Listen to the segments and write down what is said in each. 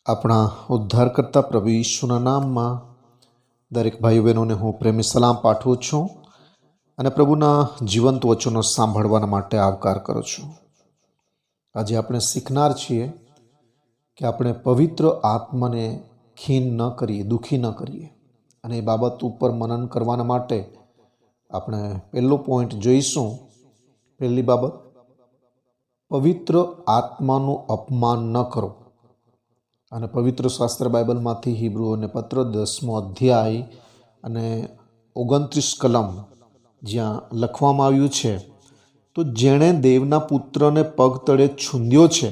આપણા ઉદ્ધારકર્તા પ્રભુ ઈસુના નામમાં દરેક ભાઈઓ બહેનોને હું પ્રેમી સલામ પાઠવું છું અને પ્રભુના જીવંત વચનો સાંભળવાના માટે આવકાર કરું છું. આજે આપણે શીખનાર છીએ કે આપણે પવિત્ર આત્માને ખીન ન કરીએ, દુઃખી ન કરીએ, અને એ બાબત ઉપર મનન કરવાના માટે આપણે પહેલો પોઈન્ટ જોઈશું. પહેલી બાબત, પવિત્ર આત્માનું અપમાન ન કરો. અને પવિત્ર શાસ્ત્ર બાઇબલમાંથી હિબ્રુઓને પત્ર 10મો અધ્યાય અને 29 કલમ જ્યાં લખવામાં આવ્યું છે, તો જેણે દેવના પુત્રને પગ તળે છૂંદ્યો છે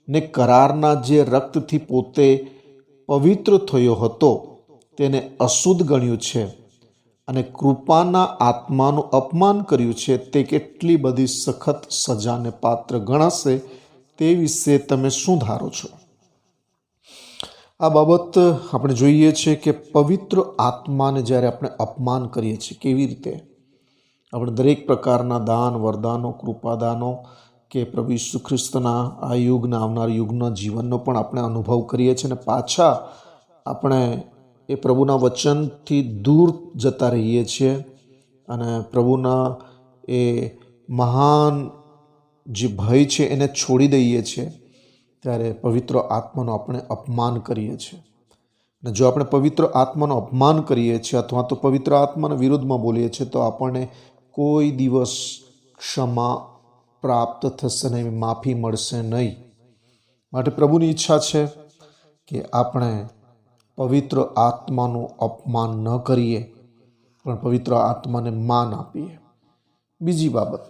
ને કરારના જે રક્તથી પોતે પવિત્ર થયો હતો તેને અશુદ્ધ ગણ્યું છે અને કૃપાના આત્માનું અપમાન કર્યું છે, તે કેટલી બધી સખત સજાને પાત્ર ગણાશે, તે વિશે તમે શું ધારો છો? આ બાબત આપણે જોઈએ છીએ કે પવિત્ર આત્માને જ્યારે આપણે અપમાન કરીએ છીએ, કેવી રીતે આપણે દરેક પ્રકારના દાન, વરદાનો, કૃપાદાનો કે પ્રભુ ઈસુ ખ્રિસ્તના આ યુગના, આવનાર યુગના જીવનનો પણ આપણે અનુભવ કરીએ છીએ અને પાછા આપણે એ પ્રભુના વચનથી દૂર જતા રહીએ છીએ અને પ્રભુના એ મહાન જે ભય છે એને છોડી દઈએ છીએ. ત્યારે પવિત્ર આત્માનું આપણે અપમાન કરીએ છીએ. અને જો આપણે પવિત્ર આત્માનું અપમાન કરીએ છીએ અથવા તો પવિત્ર આત્માના વિરુદ્ધમાં બોલીએ છીએ, તો આપણને કોઈ દિવસ ક્ષમા પ્રાપ્ત થશે નહીં, માફી મળશે નહીં. માટે પ્રભુની ઈચ્છા છે કે આપણે પવિત્ર આત્માનું અપમાન ન કરીએ, પણ પવિત્ર આત્માને માન આપીએ. બીજી બાબત,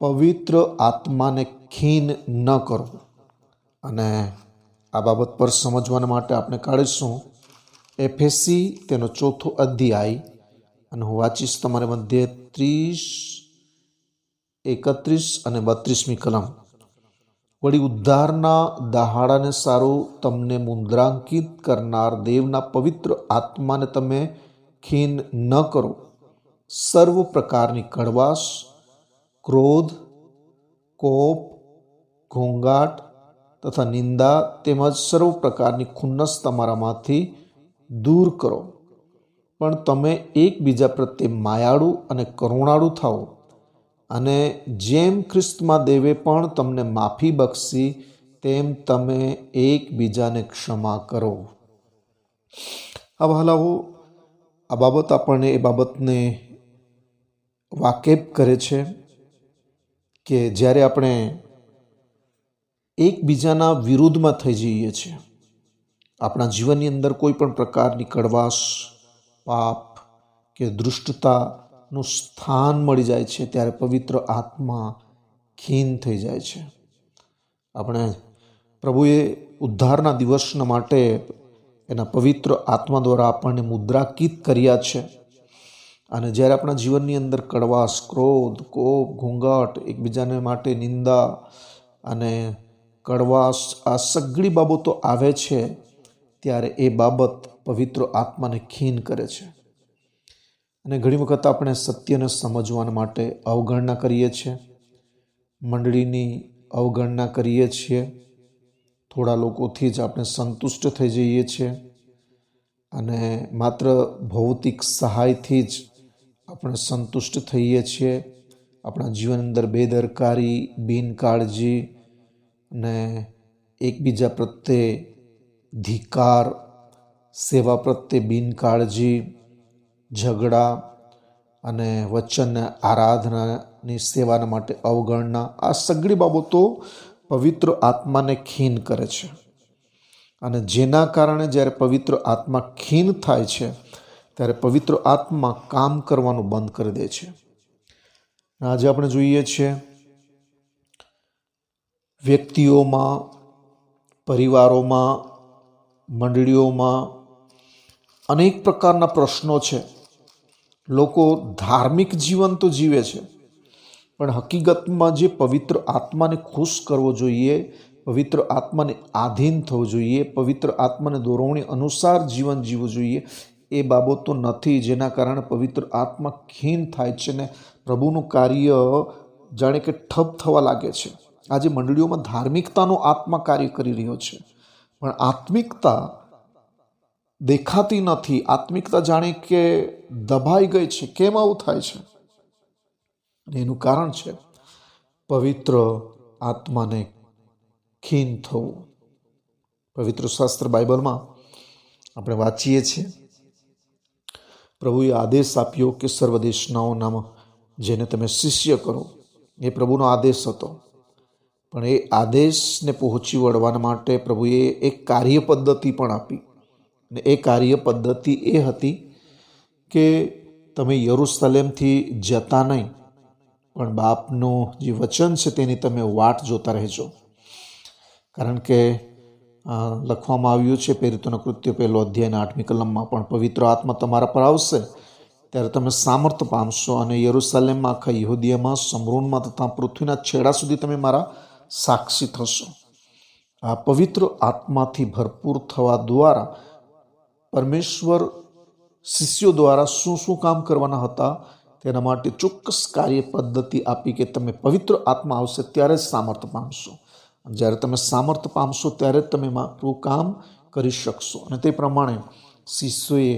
પવિત્ર આત્માને ખીન ન કરો. અને આ બાબત પર સમજવાના માટે આપણે કાઢીશું એફેસી તેનો 4થો અધ્યાય, અને હું વાંચીશ તમારે મધ્યે 30, 31 અને 32મી કલમ. વળી ઉદ્ધારના દહાડાને સારું તમને મુદ્રાંકિત કરનાર દેવના પવિત્ર આત્માને તમે ખીન ન કરો. સર્વ પ્રકારની કડવાશ, ક્રોધ, કોપ, ઘોંઘાટ તથા નિંદા તેમજ સર્વ પ્રકારની ખુન્નસ તમારામાંથી દૂર કરો. પણ તમે એકબીજા પ્રત્યે માયાળુ અને કરુણાળુ થાઓ, અને જેમ ખ્રિસ્તમાં દેવે પણ તમને માફી બક્ષી, તેમ તમે એકબીજાને ક્ષમા કરો. આ વહાલાઓ, આ બાબત આપણને એ બાબતને વાકેફ કરે છે કે જ્યારે આપણે એકબીજાના વિરુદ્ધમાં થઈ જઈએ છીએ, આપણા જીવનની અંદર કોઈ પણ પ્રકારની કડવાશ, પાપ કે દુષ્ટતાનું સ્થાન મળી જાય છે, ત્યારે પવિત્ર આત્મા ખીન થઈ જાય છે. આપણે પ્રભુએ ઉદ્ધારના દિવસના માટે એના પવિત્ર આત્મા દ્વારા આપણને મુદ્રાંકિત કર્યા છે. અને જ્યારે આપણા જીવનની અંદર કડવાશ, ક્રોધ, કોપ, ઘોંઘાટ, એકબીજાને માટે નિંદા અને કડવાશ, આ સઘળી બાબતો આવે છે, ત્યારે એ બાબત પવિત્ર આત્માને ખીન કરે છે. અને ઘણી વખત આપણે સત્યને સમજવાના માટે અવગણના કરીએ છીએ, મંડળીની અવગણના કરીએ છીએ, થોડા લોકોથી જ આપણે સંતુષ્ટ થઈ જઈએ છીએ અને માત્ર ભૌતિક સહાયથી જ આપણે સંતુષ્ટ થઈએ છીએ. આપણા જીવન અંદર બેદરકારી, બિનકાળજી ને એકબીજા પ્રત્યે ધિક્કાર, સેવા પ્રત્યે બિનકાળજી, ઝઘડા અને વચન આરાધનાની સેવાના માટે અવગણના, આ સઘળી બાબતો પવિત્ર આત્માને ખીન કરે છે. અને જેના કારણે જ્યારે પવિત્ર આત્મા ખીન થાય છે, ત્યારે પવિત્ર આત્મા કામ કરવાનું બંધ કરી દે છે. આજે આપણે જોઈએ છીએ વ્યક્તિઓમાં, પરિવારોમાં, મંડળીઓમાં અનેક પ્રકારના પ્રશ્નો છે. લોકો ધાર્મિક જીવન તો જીવે છે, પણ હકીકતમાં જે પવિત્ર આત્માને ખુશ કરવો જોઈએ, પવિત્ર આત્માને આધીન થવું જોઈએ, પવિત્ર આત્માને દોરવણી અનુસાર જીવન જીવવું જોઈએ, એ બાબતો નથી. જેના કારણે પવિત્ર આત્મા ખીન થાય છે ને પ્રભુનું કાર્ય જાણે કે ઠપ થવા લાગે છે. આજે મંડળીઓમાં ધાર્મિકતાનો આત્મા કાર્ય કરી રહ્યો છે, પણ આત્મિકતા દેખાતી નથી. આત્મિકતા જાણે કે દબાઈ ગઈ છે. કેમ આવું થાય છે? અને એનું કારણ છે પવિત્ર આત્માને ખીન થવું. પવિત્ર શાસ્ત્ર બાઇબલમાં આપણે વાંચીએ છીએ, પ્રભુએ આદેશ આપ્યો કે સર્વ દેશનાઓનામાં જેને તમે શિષ્ય કરો. એ પ્રભુનો આદેશ હતો. પણ એ આદેશને પહોંચી વળવા માટે પ્રભુએ એક કાર્ય પદ્ધતિ પણ આપી. અને એ કાર્ય પદ્ધતિ એ હતી કે તમે યરુશલેમથી જતા નહીં, પણ બાપનું જે વચન છે તેની તમે વાટ જોતા રહેજો. કારણ કે લખવામાં આવ્યું છે પ્રેરિતોના કૃત્યો 1 અધ્યાયના 8મી કલમમાં, પણ પવિત્ર આત્મા તમારા પર આવશે ત્યારે તમે સામર્થ્ય પામશો અને યરુશલેમમાં, આખા યહૂદીયામાં, શમરોનમાં તથા પૃથ્વીના છેડા સુધી તમે મારા સાક્ષી થશો. આ પવિત્ર આત્માથી ભરપૂર થવા દ્વારા પરમેશ્વર શિષ્યો દ્વારા શું શું કામ કરવાના હતા તેના માટે ચોક્કસ કાર્ય પદ્ધતિ આપી કે તમે પવિત્ર આત્મા આવશે ત્યારે જ સામર્થ્ય પામશો. જ્યારે તમે સામર્થ્ય પામશો ત્યારે જ તમે મારું કામ કરી શકશો. અને તે પ્રમાણે શિષ્યોએ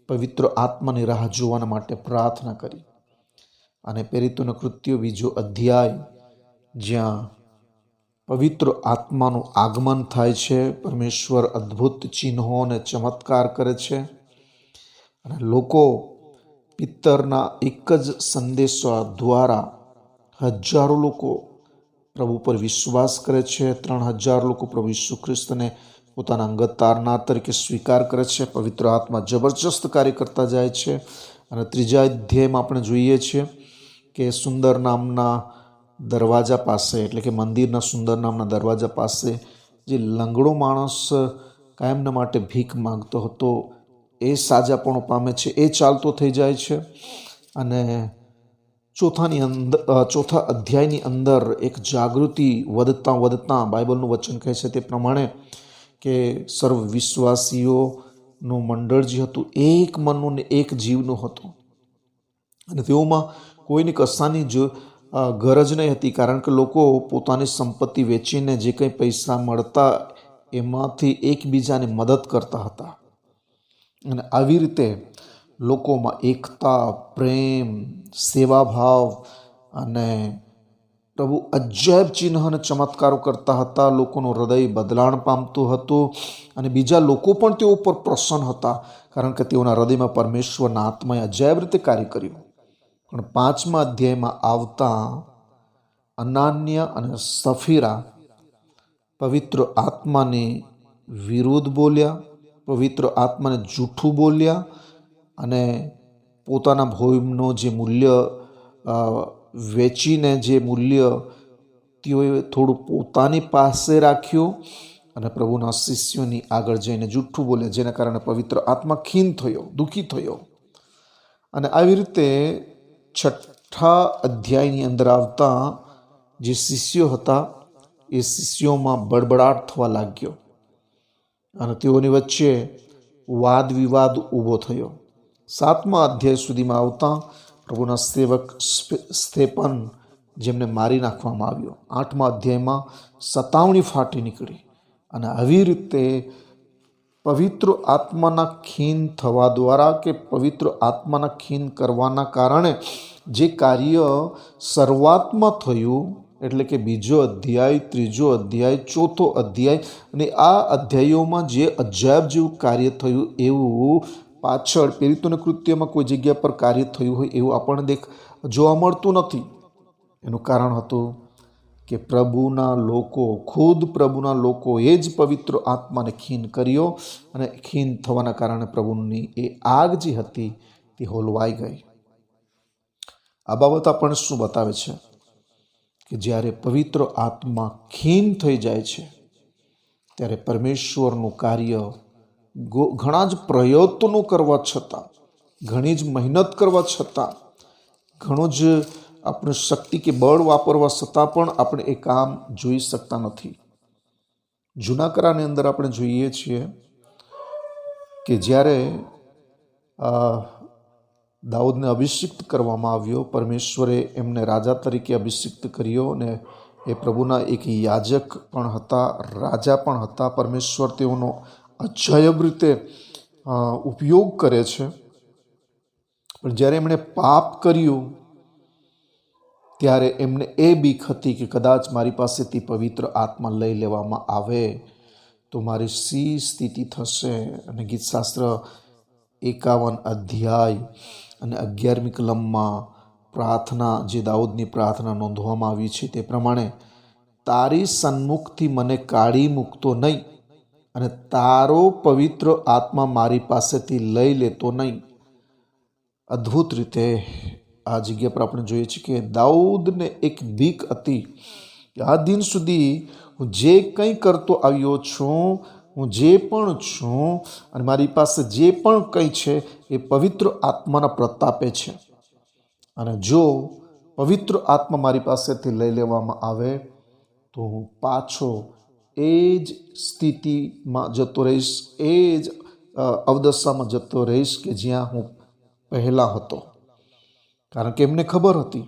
પવિત્ર આત્માની રાહ જોવાના માટે પ્રાર્થના કરી. અને પ્રેરિતોના કૃત્યો 2 અધ્યાય, જ્યાં પવિત્ર આત્માનું આગમન થાય છે, પરમેશ્વર અદ્ભુત ચિહ્નો અને ચમત્કાર કરે છે અને લોકો પિત્તરના એક જ સંદેશા દ્વારા હજારો લોકો પ્રભુ પર વિશ્વાસ કરે છે. 3000 લોકો પ્રભુ ઈસુ ખ્રિસ્તને પોતાના અંગત તારનાર તરીકે સ્વીકાર કરે છે. પવિત્ર આત્મા જબરજસ્ત કાર્ય કરતા જાય છે. અને 3 અધ્યાયમાં આપણે જોઈએ છીએ કે સુંદર નામના દરવાજા પાસે, એટલે કે મંદિરના સુંદર નામના દરવાજા પાસે જે લંગડો માણસ કાયમના માટે ભીખ માંગતો હતો એ સાજાપણું પામે છે, એ ચાલતો થઈ જાય છે. અને ચોથા અધ્યાયની અંદર એક જાગૃતિ વધતા બાઇબલનું વચન કહે છે તે પ્રમાણે કે સર્વ વિશ્વાસીઓનું મંડળ જે હતું એક મનનું ને એક જીવનું હતું. અને તેઓમાં કોઈને કશાની ગરજ નહીં હતી, કારણ કે લોકો પોતાની સંપત્તિ વેચીને જે કંઈ પૈસા મળતા એમાંથી એકબીજાને મદદ કરતા હતા. અને આવી રીતે લોકોમાં એકતા, પ્રેમ, સેવાભાવ અને પ્રભુ અજાયબ ચિહ્ન અને ચમત્કારો કરતા હતા. લોકોનું હૃદય બદલાણ પામતું હતું અને બીજા લોકો પણ તેઓ પર પ્રસન્ન હતા, કારણ કે તેઓના હૃદયમાં પરમેશ્વરના આત્માએ અજાયબ રીતે કાર્ય કર્યું. પણ 5મા અધ્યાયમાં આવતા અનાન્ય અને સફીરા પવિત્ર આત્માને વિરુદ્ધ બોલ્યા, પવિત્ર આત્માને જૂઠું બોલ્યા અને પોતાના ભોજનનો જે મૂલ્ય વેચીને જે મૂલ્ય તેઓએ થોડું પોતાની પાસે રાખ્યું અને પ્રભુના શિષ્યોની આગળ જઈને જૂઠું બોલ્યા, જેના કારણે પવિત્ર આત્મા ખીન થયો, દુઃખી થયો. અને આવી રીતે 6ઠા અધ્યાયની અંદર આવતા જે શિષ્યો હતા એ શિષ્યોમાં બડબડાટ થવા લાગ્યો અને તેઓની વચ્ચે વાદ વિવાદ ઊભો થયો. 7મા અધ્યાય સુધીમાં આવતા પ્રભુના સેવક સ્તેફન, જેમને મારી નાખવામાં આવ્યો. 8મા અધ્યાયમાં સતાવણી ફાટી નીકળી. અને આવી રીતે પવિત્ર આત્માના ખીન થવા દ્વારા કે પવિત્ર આત્માના ખીન કરવાના કારણે જે કાર્ય શરૂઆતમાં થયું, એટલે કે 2 અધ્યાય, 3 અધ્યાય, 4થો અધ્યાય અને આ અધ્યાયોમાં જે અજાયબ જેવું કાર્ય થયું એવું પાછળ પ્રેરિતોના કૃત્યમાં કોઈ જગ્યા પર કાર્ય થયું હોય એવું આપણને જોવા મળતું નથી. એનું કારણ હતું કે ખુદ પ્રભુના લોકોએ જ પવિત્ર આત્માને ખીન કર્યો અને ખીન થવાના કારણે પ્રભુની એ આગ જે હતી તે હોલવાઈ ગઈ. આ બાબત આપણને શું બતાવે છે કે જ્યારે પવિત્ર આત્મા ખીન થઈ જાય છે ત્યારે પરમેશ્વરનું કાર્ય ઘણા જ પ્રયત્નો કરવા છતાં, ઘણી જ મહેનત કરવા છતાં, ઘણો જ આપણે શક્તિ કે બળ વાપરવા છતાં પણ આપણે એ કામ જોઈ શકતા નથી. જૂના કરારની અંદર આપણે જોઈએ છીએ કે જ્યારે દાઉદને અભિષિક્ત કરવામાં આવ્યો, પરમેશ્વરે એમને રાજા તરીકે અભિષિક્ત કર્યો અને એ પ્રભુના એક યાજક પણ હતા, રાજા પણ હતા. પરમેશ્વર તેઓનો અજાયબ રીતે ઉપયોગ કરે છે. પણ જ્યારે એમણે પાપ કર્યું ત્યારે એમને એ બીક હતી કે કદાચ મારી પાસેથી પવિત્ર આત્મા લઈ લેવામાં આવે તો મારી શી સ્થિતિ થશે. અને ગીતશાસ્ત્ર 51 અધ્યાય અને 11મી કલમમાં પ્રાર્થના, જે દાઉદની પ્રાર્થના નોંધવામાં આવી છે તે પ્રમાણે, તારી સન્મુખથી મને કાઢી મૂકતો નહીં અને તારો પવિત્ર આત્મા મારી પાસેથી લઈ લેતો નહીં. અદ્ભુત રીતે આ જગ્યા પર આપણે જોઈએ છીએ કે દાઉદને એક બીક હતી કે આ દિન સુધી હું જે કંઈ કરતો આવ્યો છું, હું જે પણ છું અને મારી પાસે જે પણ કંઈ છે એ પવિત્ર આત્માના પ્રતાપે છે. અને જો પવિત્ર આત્મા મારી પાસેથી લઈ લેવામાં આવે તો હું પાછો એ જ સ્થિતિમાં જતો રહીશ, એ જ અવદશામાં જતો રહીશ કે જ્યાં હું પહેલાં હતો. કારણ કે એમને ખબર હતી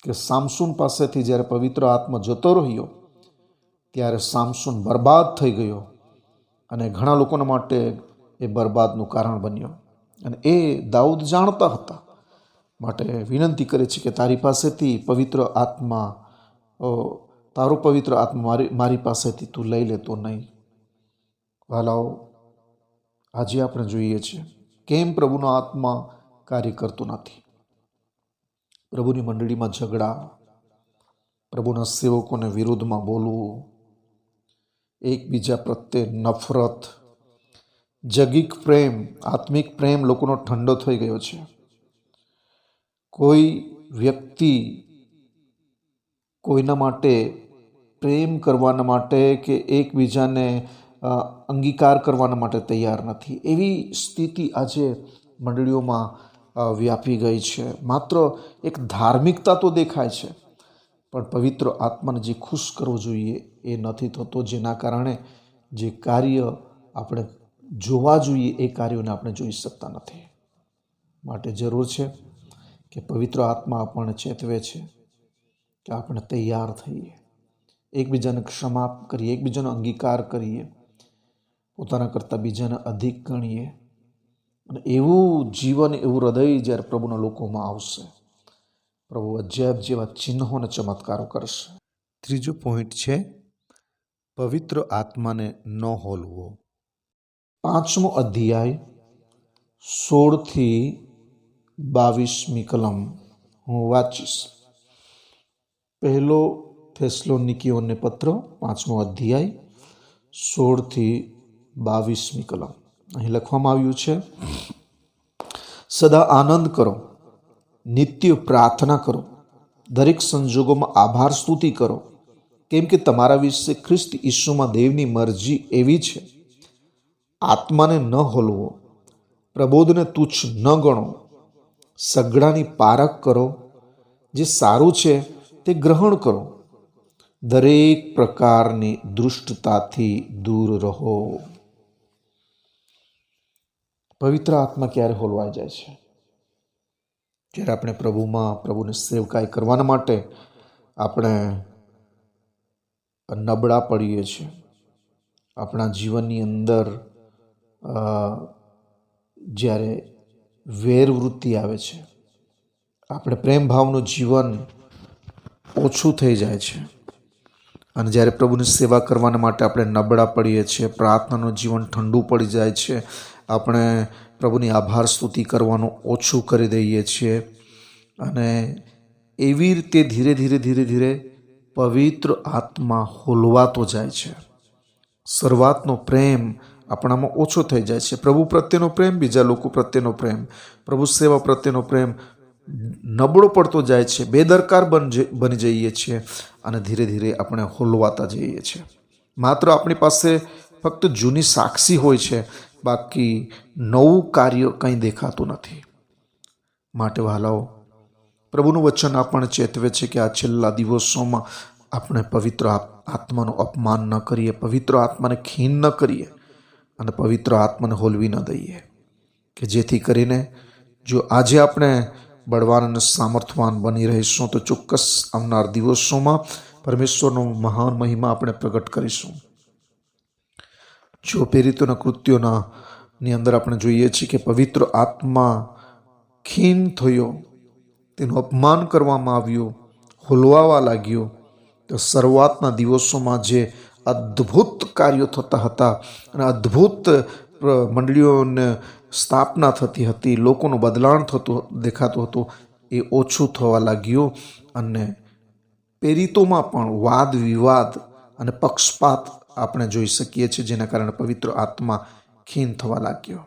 કે સામસૂન પાસેથી જ્યારે પવિત્ર આત્મા જતો રહ્યો ત્યારે સામસૂન બરબાદ થઈ ગયો અને ઘણા લોકોના માટે એ બરબાદનું કારણ બન્યો. અને એ દાઉદ જાણતા હતા, માટે વિનંતી કરે છે કે તારી પાસેથી પવિત્ર આત્મા, તારો પવિત્ર આત્મા મારી પાસેથી તું લઈ લેતો નહીં. વાલાઓ, આજે આપણે જોઈએ છીએ કેમ પ્રભુનો આત્મા કાર્ય કરતો નથી. પ્રભુની મંડળીમાં ઝઘડા, પ્રભુના સેવકોને વિરોધમાં બોલવું, એકબીજા પ્રત્યે નફરત, જગીક પ્રેમ, આત્મિક પ્રેમ લોકોનો ઠંડો થઈ ગયો છે. કોઈ વ્યક્તિ કોઈના માટે પ્રેમ કરવાના માટે કે એકબીજાને અંગીકાર કરવાના માટે તૈયાર નથી. એવી સ્થિતિ આજે મંડળીઓમાં વ્યાપી ગઈ છે. માત્ર એક ધાર્મિકતા તો દેખાય છે, પણ પવિત્ર આત્માને જે ખુશ કરવો જોઈએ એ નથી થતો, જેના કારણે જે કાર્ય આપણે જોવા જોઈએ એ કાર્યોને આપણે જોઈ શકતા નથી. માટે જરૂર છે કે પવિત્ર આત્મા આપણને ચેતવે છે કે આપણે તૈયાર થઈએ, એકબીજાને ક્ષમા કરીએ, એકબીજાનો અંગીકાર કરીએ, પોતાના કરતાં બીજાને અધિક ગણીએ. અને એવું જીવન, એવું હૃદય જ્યારે પ્રભુના લોકોમાં આવશે, પ્રભુ અજાયબ જેવા ચિહ્નો અને ચમત્કારો કરશે. ત્રીજો પોઈન્ટ છે પવિત્ર આત્માને ન હોલવો. 5મો અધ્યાય 16-22મી કલમ હું વાંચીશ. પહેલો થેસ્સલોનિકીઓને પત્ર 5મો અધ્યાય 16-22મી કલમ. અહીં લખવામાં આવ્યું છે, સદા આનંદ કરો, નિત્ય પ્રાર્થના કરો, દરેક સંજોગોમાં આભાર સ્તુતિ કરો, કેમ કે તમારા વિશે ખ્રિસ્ત ઈસુમાં દેવની મરજી એવી છે. આત્માને ન હોલવો, પ્રબોધને તુચ્છ ન ગણો, સઘળાની પારખ કરો, જે સારું છે તે ગ્રહણ કરો, દરેક પ્રકારની દુષ્ટતાથી દૂર રહો. પવિત્ર આત્મા ક્યારે હોલવાઈ જાય છે? જ્યારે આપણે પ્રભુની સેવકાઈ કરવાના માટે આપણે નબળા પડીએ છીએ. આપણા જીવનની અંદર જ્યારે વેરવૃત્તિ આવે છે, આપણે પ્રેમ ભાવનું જીવન ઓછું થઈ જાય છે. અને જ્યારે પ્રભુની સેવા કરવાના માટે આપણે નબળા પડીએ છીએ, પ્રાર્થનાનું જીવન ઠંડુ પડી જાય છે, આપણે પ્રભુની આભાર સ્તુતિ કરવાનું ઓછું કરી દઈએ છીએ. અને એવી રીતે ધીરે ધીરે પવિત્ર આત્મા હોલવાતો જાય છે. શરૂઆતનો પ્રેમ આપણામાં ઓછો થઈ જાય છે. પ્રભુ પ્રત્યેનો પ્રેમ, બીજા લોકો પ્રત્યેનો પ્રેમ, પ્રભુ સેવા પ્રત્યેનો પ્રેમ નબળો પડતો જાય છે, બેદરકાર બની જઈએ છીએ અને ધીરે ધીરે આપણે હોલવાતા જઈએ છીએ. માત્ર આપણી પાસે ફક્ત જૂની સાક્ષી હોય છે, બાકી નવું કાર્ય કંઈ દેખાતું નથી. માટે વહાલાઓ, પ્રભુનું વચન આપણને ચેતવે છે કે આ છેલ્લા દિવસોમાં આપણે પવિત્ર આત્માનું અપમાન ન કરીએ, પવિત્ર આત્માને ખીન ન કરીએ અને પવિત્ર આત્માને હોલવી ન દઈએ, કે જેથી કરીને જો આજે આપણે બળવાન અને સામર્થવાન બની રહીશું તો ચોક્કસ આવનાર દિવસોમાં પરમેશ્વરનો મહાન મહિમા આપણે પ્રગટ કરીશું. જો પ્રેરિતોના કૃત્યોના ની અંદર આપણે જોઈએ છીએ કે પવિત્ર આત્મા ખીન થયો, તેનું અપમાન કરવામાં આવ્યું, હોલવાવા લાગ્યો. તો શરૂઆતના દિવસોમાં જે અદ્ભુત કાર્યો થતા હતા અને અદ્ભુત મંડળીઓને સ્થાપના થતી હતી, લોકોનું બદલાણ દેખાતું હતું, એ ઓછું થવા લાગ્યું. અને પ્રેરિતોમાં પણ વાદ વિવાદ અને પક્ષપાત આપણે જોઈ શકીએ છીએ, જેના કારણે પવિત્ર આત્મા ખીન થવા લાગ્યો.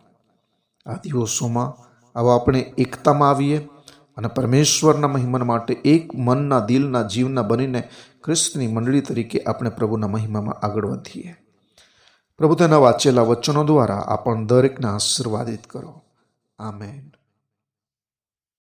આ દિવસોમાં આવા આપણે એકતામાં આવીએ અને પરમેશ્વરના મહિમા માટે એક મનના, દિલના, જીવના બનીને ખ્રિસ્તની મંડળી તરીકે આપણે પ્રભુના મહિમામાં આગળ વધીએ. પ્રભુ તેના વાંચેલા વચનો દ્વારા આપણ દરેકને આશીર્વાદિત કરો. આમેન.